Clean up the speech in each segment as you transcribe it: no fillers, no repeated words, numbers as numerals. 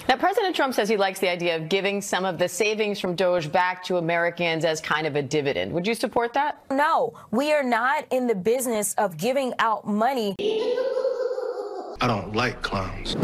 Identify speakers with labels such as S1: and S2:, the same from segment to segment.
S1: Now, President Trump says he likes the idea of giving some of the savings from Doge back to Americans as kind of a dividend. Would you support that?
S2: No, we are not in the business of giving out money.
S3: I don't like clowns.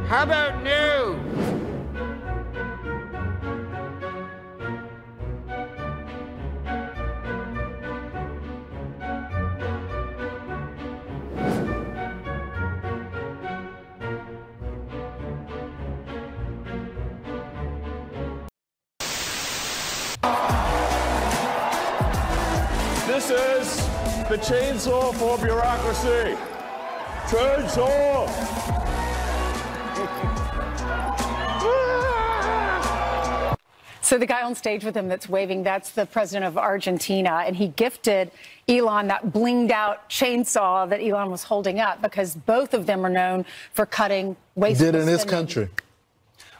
S4: How about new?
S5: This is the chainsaw for bureaucracy. Chainsaw!
S6: So the guy on stage with him that's waving, that's the president of Argentina, and he gifted Elon that blinged out chainsaw that Elon was holding up because both of them are known for cutting wasteful
S7: Did in his
S6: spending.
S7: country.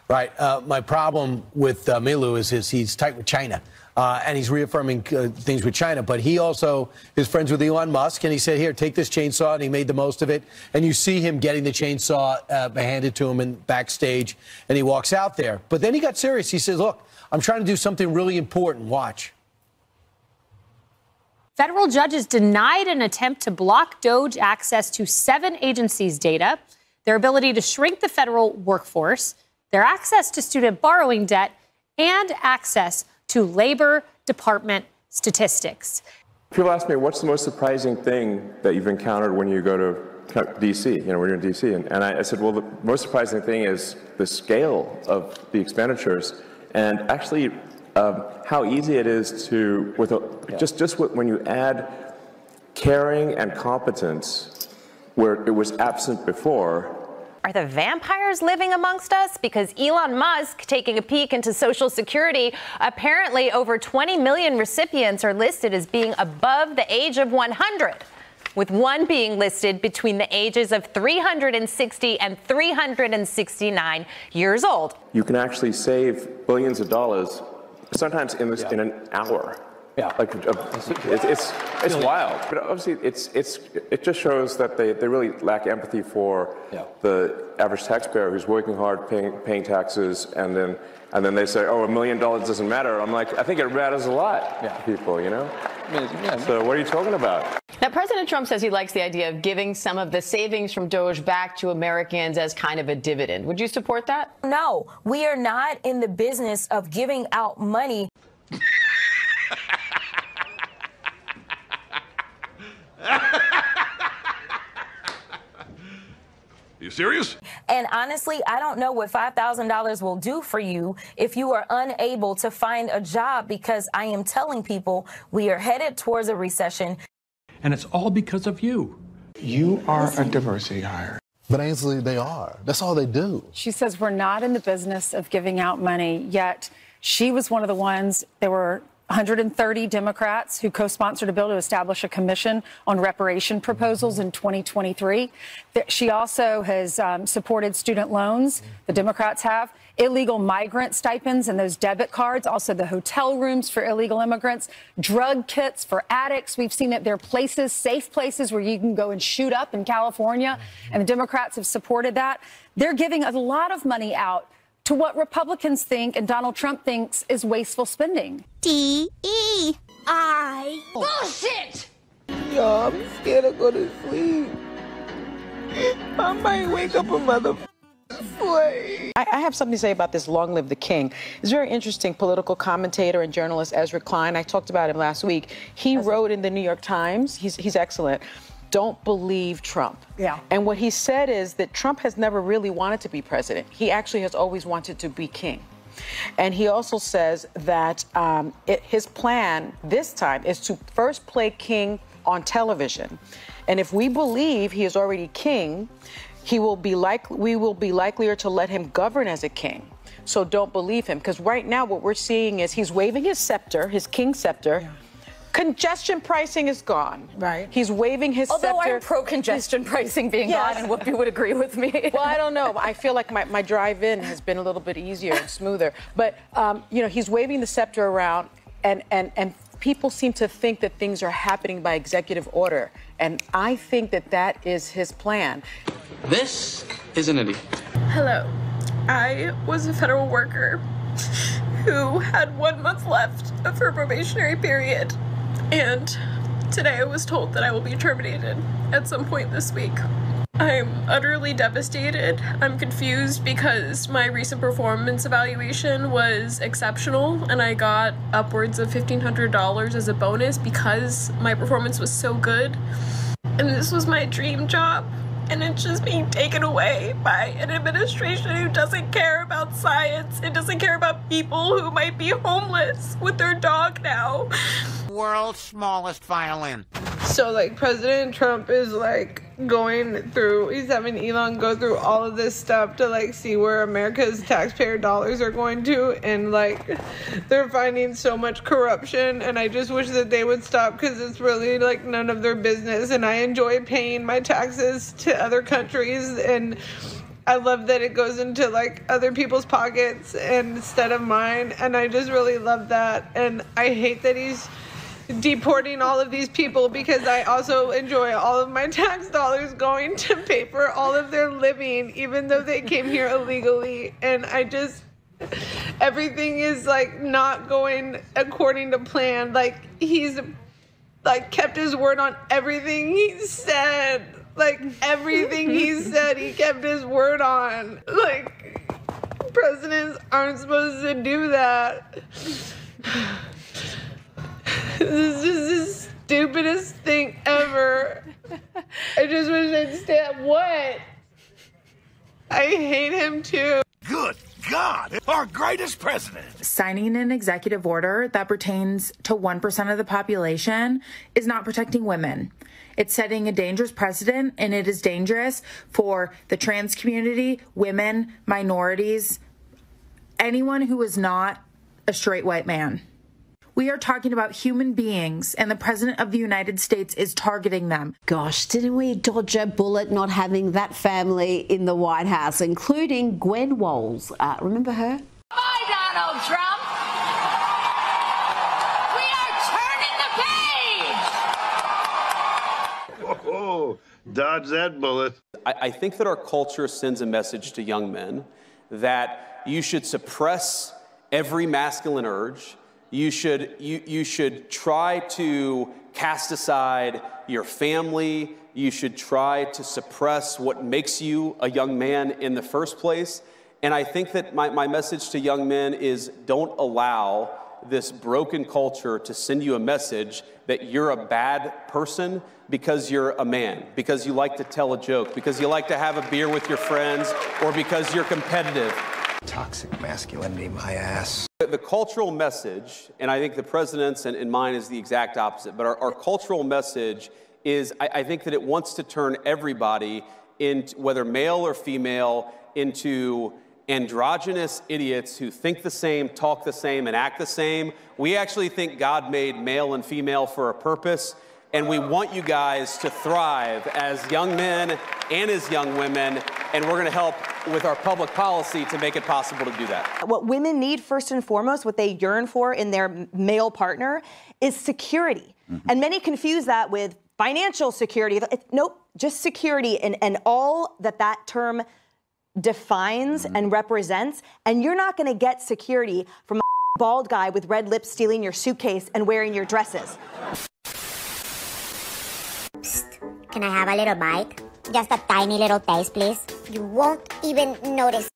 S8: Right. My problem with Myuu is he's tight with China. And he's reaffirming things with China. But he also is friends with Elon Musk. And he said, here, take this chainsaw. And he made the most of it. And you see him getting the chainsaw handed to him in backstage. And he walks out there. But then he got serious. He says, look, I'm trying to do something really important. Watch.
S9: Federal judges denied an attempt to block Doge access to 7 agencies' data, their ability to shrink the federal workforce, their access to student borrowing debt, and access to Labor Department statistics.
S5: People ask me, what's the most surprising thing that you've encountered when you go to D.C., when you're in D.C.? And I said, well, the most surprising thing is the scale of the expenditures and actually how easy it is to, when you add caring and competence where it was absent before.
S10: Are the vampires living amongst us? Because Elon Musk, taking a peek into Social Security, apparently over 20 million recipients are listed as being above the age of 100, with one being listed between the ages of 360 and 369 years old.
S5: You can actually save billions of dollars, sometimes in an hour.
S8: Yeah,
S5: it's wild. But obviously, it just shows that they really lack empathy for the average taxpayer who's working hard, paying taxes, and then they say, oh, $1 million doesn't matter. I'm like, I think it matters a lot to people, you know. So what are you talking about?
S1: Now, President Trump says he likes the idea of giving some of the savings from Doge back to Americans as kind of a dividend. Would you support that?
S2: No, we are not in the business of giving out money.
S3: You serious?
S2: And honestly, I don't know what $5,000 will do for you if you are unable to find a job, because I am telling people we are headed towards a recession.
S11: And it's all because of you.
S3: You are a diversity hire.
S7: But Ainsley, they are. That's all they do.
S6: She says we're not in the business of giving out money, yet she was one of the ones. There were 130 Democrats who co-sponsored a bill to establish a commission on reparation proposals in 2023. She also has supported student loans, the Democrats have, illegal migrant stipends and those debit cards, also the hotel rooms for illegal immigrants, drug kits for addicts. We've seen that there are places, safe places where you can go and shoot up in California, and the Democrats have supported that. They're giving a lot of money out to what Republicans think and Donald Trump thinks is wasteful spending.
S12: DEI.
S13: Bullshit!
S14: Yo, I'm scared to go to sleep. I might wake up a mother. I have something to say about this Long Live the King. It's very interesting. Political commentator and journalist Ezra Klein, I talked about him last week. He wrote in the New York Times, he's excellent, don't believe Trump.
S6: Yeah.
S14: And what he said is that Trump has never really wanted to be president. He actually has always wanted to be king. And he also says that his plan this time is to first play king on television. And if we believe he is already king, we will be likelier to let him govern as a king. So don't believe him, because right now what we're seeing is he's waving his scepter, his king scepter. Yeah. Congestion pricing is gone. Right. He's waving his scepter.
S2: Although I'm pro-congestion pricing being gone, and Whoopi would agree with me.
S14: Well, I don't know. I feel like my drive-in has been a little bit easier and smoother. But, you know, he's waving the scepter around, and people seem to think that things are happening by executive order. And I think that that is his plan.
S12: This is an idiot.
S13: Hello. I was a federal worker who had 1 month left of her probationary period. And today I was told that I will be terminated at some point this week. I'm utterly devastated. I'm confused because my recent performance evaluation was exceptional and I got upwards of $1,500 as a bonus because my performance was so good. And this was my dream job. And it's just being taken away by an administration who doesn't care about science. It doesn't care about people who might be homeless with their dog now.
S4: World's smallest violin.
S13: So, like, President Trump is, like, he's having Elon go through all of this stuff to, like, see where America's taxpayer dollars are going to. And, like, they're finding so much corruption. And I just wish that they would stop because it's really, like, none of their business. And I enjoy paying my taxes to other countries. And I love that it goes into, like, other people's pockets instead of mine. And I just really love that. And I hate that he's deporting all of these people because I also enjoy all of my tax dollars going to pay for all of their living, even though they came here illegally. And everything is like not going according to plan. Like he's like kept his word on everything he said. Like everything he said, he kept his word on. Like presidents aren't supposed to do that. This is just the stupidest thing ever. I just wish I'd stay at what? I hate him too.
S15: Good God, our greatest president.
S16: Signing an executive order that pertains to 1% of the population is not protecting women. It's setting a dangerous precedent, and it is dangerous for the trans community, women, minorities, anyone who is not a straight white man. We are talking about human beings, and the President of the United States is targeting them.
S17: Gosh, didn't we dodge a bullet not having that family in the White House, including Gwen Walls? Remember her?
S18: Bye, Donald Trump. We are turning the page.
S19: Oh, dodge that bullet.
S20: I think that our culture sends a message to young men that you should suppress every masculine urge. You should try to cast aside your family. You should try to suppress what makes you a young man in the first place. And I think that my message to young men is don't allow this broken culture to send you a message that you're a bad person because you're a man, because you like to tell a joke, because you like to have a beer with your friends, or because you're competitive.
S21: Toxic masculinity, my ass.
S20: The cultural message, and I think the president's and mine is the exact opposite, but our cultural message is, I think that it wants to turn everybody, whether male or female, into androgynous idiots who think the same, talk the same, and act the same. We actually think God made male and female for a purpose, and we want you guys to thrive as young men and as young women, and we're going to help with our public policy to make it possible to do that.
S22: What women need first and foremost, what they yearn for in their male partner, is security. Mm-hmm. And many confuse that with financial security. Nope, just security and all that term defines and represents. And you're not going to get security from a bald guy with red lips stealing your suitcase and wearing your dresses.
S23: Can I have a little bite? Just a tiny little taste, please. You won't even notice.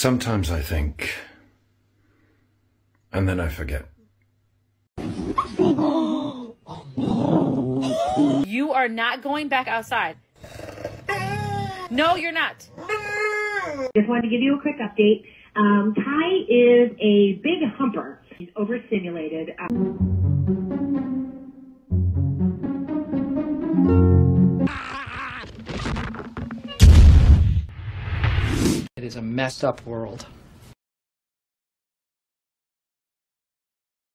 S8: Sometimes I think, and then I forget.
S9: You are not going back outside. No, you're not.
S10: Just wanted to give you a quick update. Ty is a big humper. He's overstimulated.
S24: It is a messed up world.